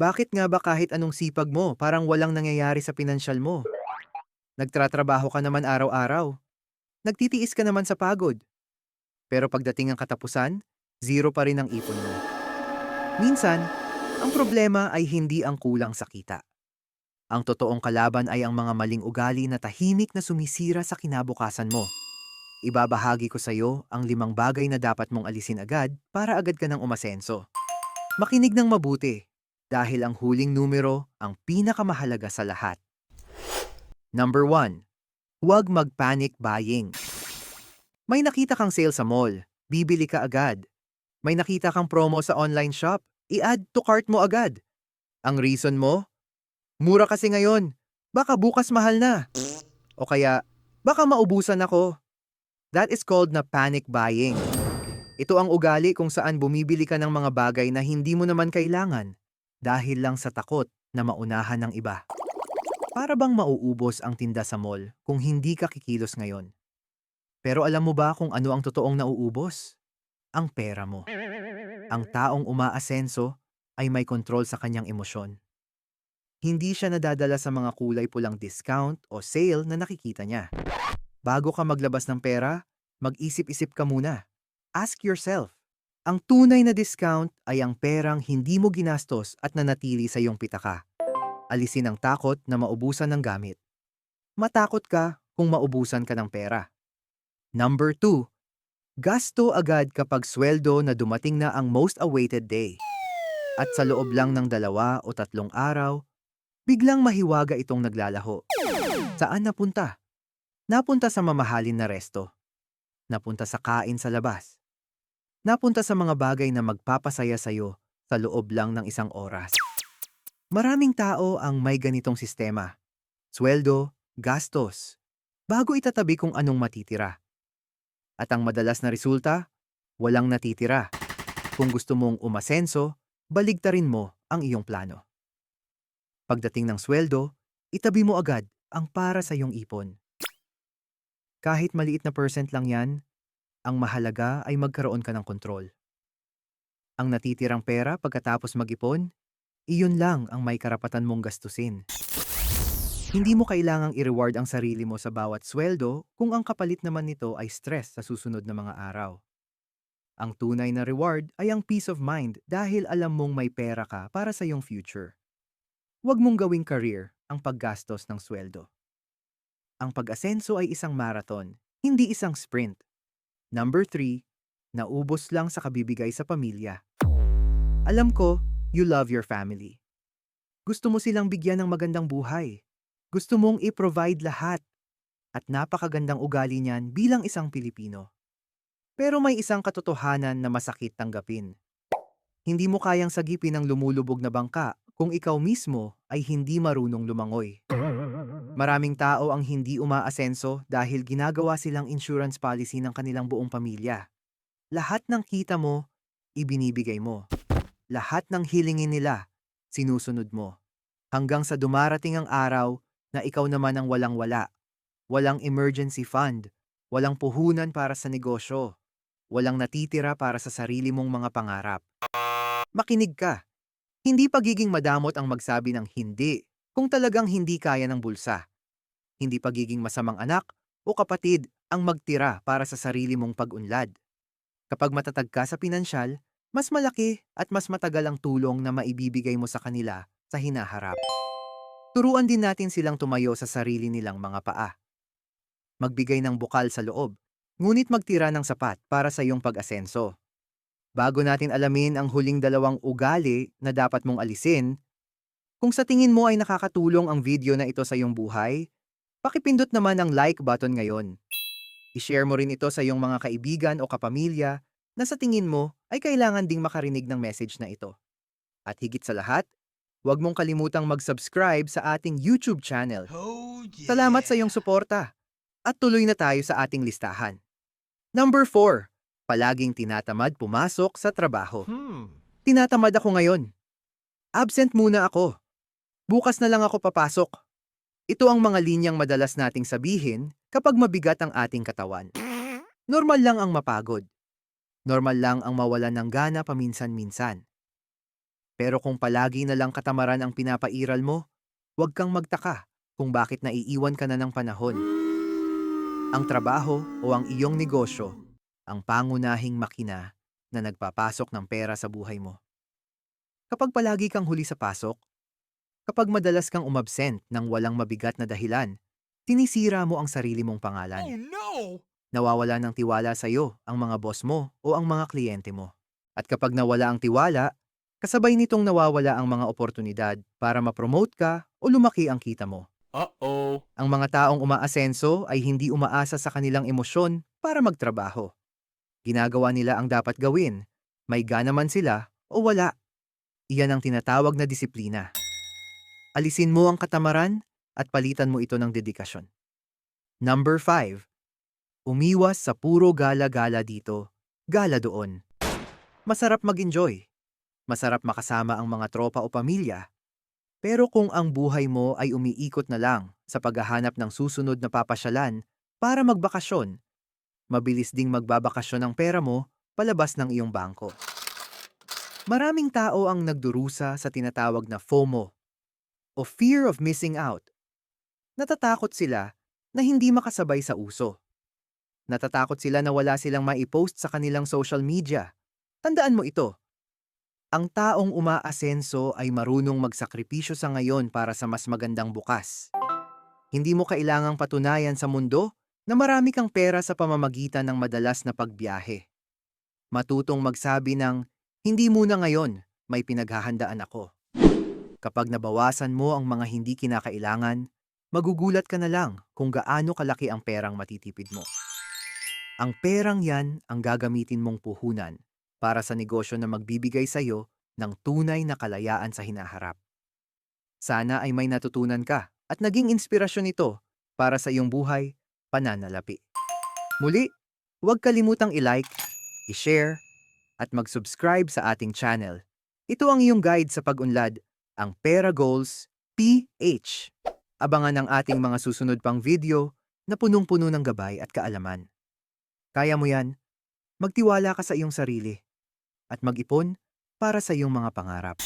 Bakit nga ba kahit anong sipag mo parang walang nangyayari sa pinansyal mo? Nagtratrabaho ka naman araw-araw. Nagtitiis ka naman sa pagod. Pero pagdating ang katapusan, zero pa rin ang ipon mo. Minsan, ang problema ay hindi ang kulang sa kita. Ang totoong kalaban ay ang mga maling ugali na tahimik na sumisira sa kinabukasan mo. Ibabahagi ko sa iyo ang 5 bagay na dapat mong alisin agad para agad ka ng umasenso. Makinig ng mabuti dahil ang huling numero ang pinakamahalaga sa lahat. Number 1. Huwag mag-panic buying. May nakita kang sale sa mall, bibili ka agad. May nakita kang promo sa online shop, i-add to cart mo agad. Ang reason mo? Mura kasi ngayon, baka bukas mahal na. O kaya, baka maubusan ako. That is called na panic buying. Ito ang ugali kung saan bumibili ka ng mga bagay na hindi mo naman kailangan dahil lang sa takot na maunahan ng iba. Para bang mauubos ang tinda sa mall kung hindi ka kikilos ngayon? Pero alam mo ba kung ano ang totoong nauubos? Ang pera mo. Ang taong umaasenso ay may kontrol sa kanyang emosyon. Hindi siya nadadala sa mga kulay pulang discount o sale na nakikita niya. Bago ka maglabas ng pera, mag-isip-isip ka muna. Ask yourself, ang tunay na discount ay ang perang hindi mo ginastos at nanatili sa iyong pitaka. Alisin ang takot na maubusan ng gamit. Matakot ka kung maubusan ka ng pera. Number 2. Gasto agad kapag sweldo na dumating na ang most awaited day. At sa loob lang ng 2 o 3 araw, biglang mahiwaga itong naglalaho. Saan napunta? Napunta sa mamahalin na resto. Napunta sa kain sa labas. Napunta sa mga bagay na magpapasaya sa'yo sa loob lang ng 1 oras. Maraming tao ang may ganitong sistema. Sweldo, gastos, bago itatabi kung anong matitira. At ang madalas na resulta, walang natitira. Kung gusto mong umasenso, baligtarin mo ang iyong plano. Pagdating ng sweldo, itabi mo agad ang para sa iyong ipon. Kahit maliit na percent lang yan, ang mahalaga ay magkaroon ka ng kontrol. Ang natitirang pera pagkatapos mag-ipon, iyon lang ang may karapatan mong gastusin. Hindi mo kailangang i-reward ang sarili mo sa bawat sweldo kung ang kapalit naman nito ay stress sa susunod na mga araw. Ang tunay na reward ay ang peace of mind dahil alam mong may pera ka para sa iyong future. Huwag mong gawing career ang paggastos ng sweldo. Ang pag-asenso ay isang marathon, hindi isang sprint. Number 3, naubos lang sa kabibigay sa pamilya. Alam ko, you love your family. Gusto mo silang bigyan ng magandang buhay. Gusto mong i-provide lahat. At napakagandang ugali niyan bilang isang Pilipino. Pero may isang katotohanan na masakit tanggapin. Hindi mo kayang sagipin ang lumulubog na bangka kung ikaw mismo ay hindi marunong lumangoy. Maraming tao ang hindi umaasenso dahil ginagawa silang insurance policy ng kanilang buong pamilya. Lahat ng kita mo, ibinibigay mo. Lahat ng hilingin nila, sinusunod mo. Hanggang sa dumarating ang araw na ikaw naman ang walang-wala. Walang emergency fund, walang puhunan para sa negosyo, walang natitira para sa sarili mong mga pangarap. Makinig ka. Hindi pagiging madamot ang magsabi ng hindi kung talagang hindi kaya ng bulsa. Hindi pagiging masamang anak o kapatid ang magtira para sa sarili mong pag-unlad. Kapag matatag ka sa pinansyal, mas malaki at mas matagal ang tulong na maibibigay mo sa kanila sa hinaharap. Turuan din natin silang tumayo sa sarili nilang mga paa. Magbigay ng bukal sa loob, ngunit magtira ng sapat para sa iyong pag-asenso. Bago natin alamin ang huling 2 ugali na dapat mong alisin, kung sa tingin mo ay nakakatulong ang video na ito sa iyong buhay, pakipindot naman ang like button ngayon. I-share mo rin ito sa iyong mga kaibigan o kapamilya na sa tingin mo ay kailangan ding makarinig ng message na ito. At higit sa lahat, huwag mong kalimutang mag-subscribe sa ating YouTube channel. Oh Salamat sa iyong yeah! suporta. At tuloy na tayo sa ating listahan. Number 4. Palaging tinatamad pumasok sa trabaho. Tinatamad ako ngayon. Absent muna ako. Bukas na lang ako papasok. Ito ang mga linyang madalas nating sabihin kapag mabigat ang ating katawan. Normal lang ang mapagod. Normal lang ang mawalan ng gana paminsan-minsan. Pero kung palagi na lang katamaran ang pinapairal mo, huwag kang magtaka kung bakit naiiwan ka na ng panahon. Ang trabaho o ang iyong negosyo, ang pangunahing makina na nagpapasok ng pera sa buhay mo. Kapag palagi kang huli sa pasok, kapag madalas kang umabsent ng walang mabigat na dahilan, sinisira mo ang sarili mong pangalan. Oh no! Nawawala ng tiwala sa iyo ang mga boss mo o ang mga kliyente mo. At kapag nawala ang tiwala, kasabay nitong nawawala ang mga oportunidad para ma-promote ka o lumaki ang kita mo. Uh-oh. Ang mga taong umaasenso ay hindi umaasa sa kanilang emosyon para magtrabaho. Ginagawa nila ang dapat gawin, may gana man sila o wala. Iyan ang tinatawag na disiplina. Alisin mo ang katamaran at palitan mo ito ng dedikasyon. Number 5. Umiwas sa puro gala-gala dito, gala doon. Masarap mag-enjoy. Masarap makasama ang mga tropa o pamilya. Pero kung ang buhay mo ay umiikot na lang sa paghahanap ng susunod na papasyalan para magbakasyon, mabilis ding magbabakasyon ang pera mo palabas ng iyong bangko. Maraming tao ang nagdurusa sa tinatawag na FOMO o Fear of Missing Out. Natatakot sila na hindi makasabay sa uso. Natatakot sila na wala silang maipost sa kanilang social media. Tandaan mo ito. Ang taong umaasenso ay marunong magsakripisyo sa ngayon para sa mas magandang bukas. Hindi mo kailangang patunayan sa mundo na marami kang pera sa pamamagitan ng madalas na pagbiyahe. Matutong magsabi ng, hindi muna ngayon, may pinaghahandaan ako. Kapag nabawasan mo ang mga hindi kinakailangan, magugulat ka na lang kung gaano kalaki ang perang matitipid mo. Ang perang yan ang gagamitin mong puhunan para sa negosyo na magbibigay sa iyo ng tunay na kalayaan sa hinaharap. Sana ay may natutunan ka at naging inspirasyon ito para sa iyong buhay, pananalapi. Muli, huwag kalimutang i-like, i-share, at mag-subscribe sa ating channel. Ito ang iyong guide sa pag-unlad, ang Pera Goals PH. Abangan ang ating mga susunod pang video na punong-puno ng gabay at kaalaman. Kaya mo yan, magtiwala ka sa iyong sarili at mag-ipon para sa iyong mga pangarap.